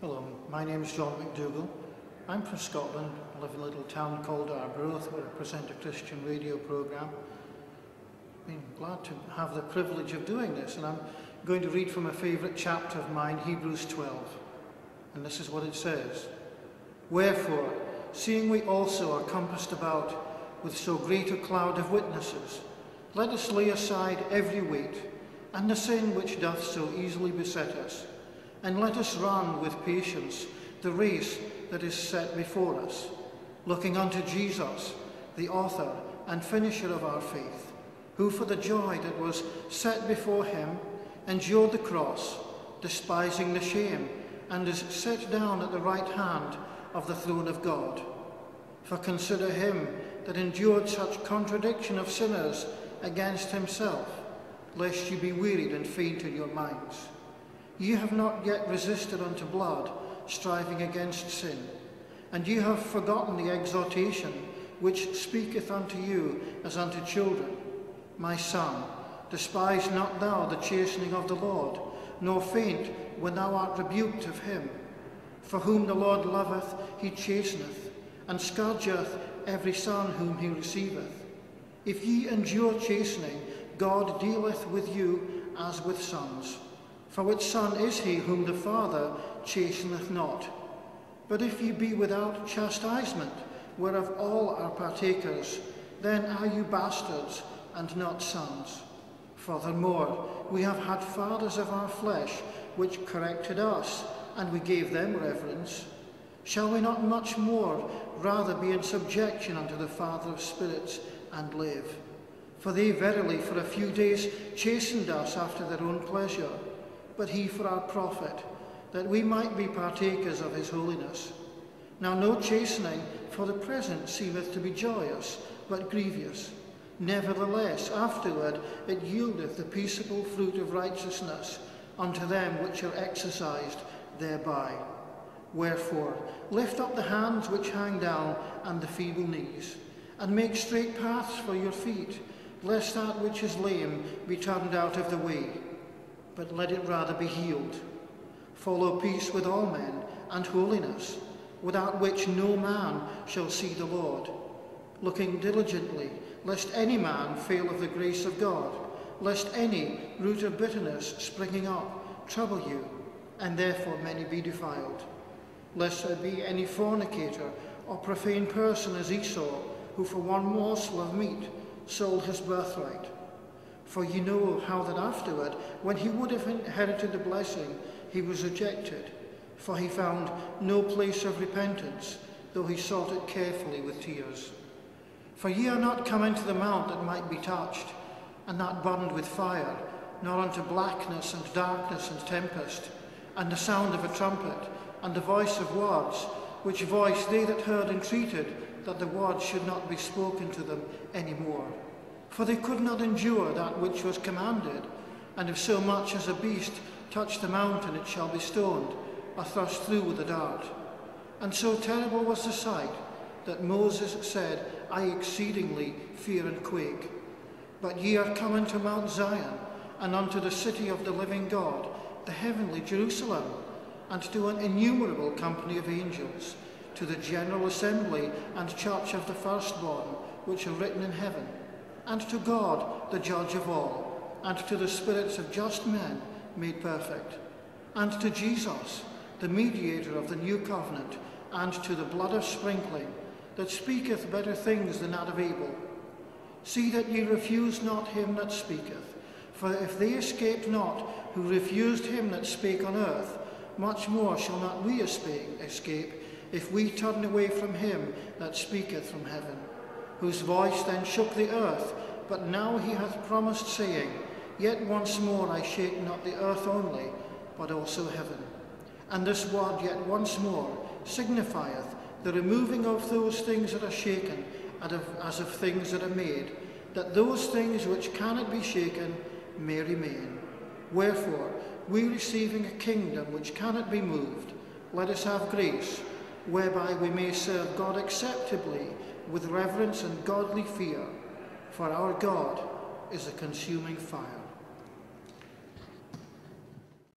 Hello, my name is John McDougall. I'm from Scotland. I live in a little town called Arbroath where I present a Christian radio programme. I've been glad to have the privilege of doing this, and I'm going to read from a favourite chapter of mine, Hebrews 12. And this is what it says. Wherefore, seeing we also are compassed about with so great a cloud of witnesses, let us lay aside every weight and the sin which doth so easily beset us, and let us run with patience the race that is set before us, looking unto Jesus, the author and finisher of our faith, who for the joy that was set before him endured the cross, despising the shame, and is set down at the right hand of the throne of God. For consider him that endured such contradiction of sinners against himself, lest you be wearied and faint in your minds. Ye have not yet resisted unto blood, striving against sin, and ye have forgotten the exhortation which speaketh unto you as unto children. My son, despise not thou the chastening of the Lord, nor faint when thou art rebuked of him. For whom the Lord loveth, he chasteneth, and scourgeth every son whom he receiveth. If ye endure chastening, God dealeth with you as with sons. For which son is he whom the Father chasteneth not? But if ye be without chastisement, whereof all are partakers, then are you bastards and not sons. Furthermore, we have had fathers of our flesh, which corrected us, and we gave them reverence. Shall we not much more rather be in subjection unto the Father of spirits, and live? For they verily for a few days chastened us after their own pleasure, but he for our profit, that we might be partakers of his holiness. Now no chastening for the present seemeth to be joyous, but grievous. Nevertheless, afterward it yieldeth the peaceable fruit of righteousness unto them which are exercised thereby. Wherefore, lift up the hands which hang down, and the feeble knees, and make straight paths for your feet, lest that which is lame be turned out of the way, but let it rather be healed. Follow peace with all men, and holiness, without which no man shall see the Lord. Looking diligently, lest any man fail of the grace of God, lest any root of bitterness springing up trouble you, and therefore many be defiled. Lest there be any fornicator or profane person as Esau, who for one morsel of meat sold his birthright. For ye know how that afterward, when he would have inherited the blessing, he was rejected, for he found no place of repentance, though he sought it carefully with tears. For ye are not come into the mount that might be touched, and not burned with fire, nor unto blackness and darkness and tempest, and the sound of a trumpet, and the voice of words, which voice they that heard entreated that the words should not be spoken to them any more. For they could not endure that which was commanded, and if so much as a beast touch the mountain, it shall be stoned, or thrust through with a dart. And so terrible was the sight, that Moses said, I exceedingly fear and quake. But ye are come unto Mount Zion, and unto the city of the living God, the heavenly Jerusalem, and to an innumerable company of angels, to the general assembly and church of the firstborn, which are written in heaven, and to God, the judge of all, and to the spirits of just men made perfect, and to Jesus, the mediator of the new covenant, and to the blood of sprinkling, that speaketh better things than that of Abel. See that ye refuse not him that speaketh, for if they escaped not who refused him that spake on earth, much more shall not we escape, if we turn away from him that speaketh from heaven, whose voice then shook the earth, but now he hath promised, saying, Yet once more I shake not the earth only, but also heaven. And this word, yet once more, signifieth the removing of those things that are shaken, as of things that are made, that those things which cannot be shaken may remain. Wherefore, we receiving a kingdom which cannot be moved, let us have grace, whereby we may serve God acceptably, with reverence and godly fear, for our God is a consuming fire.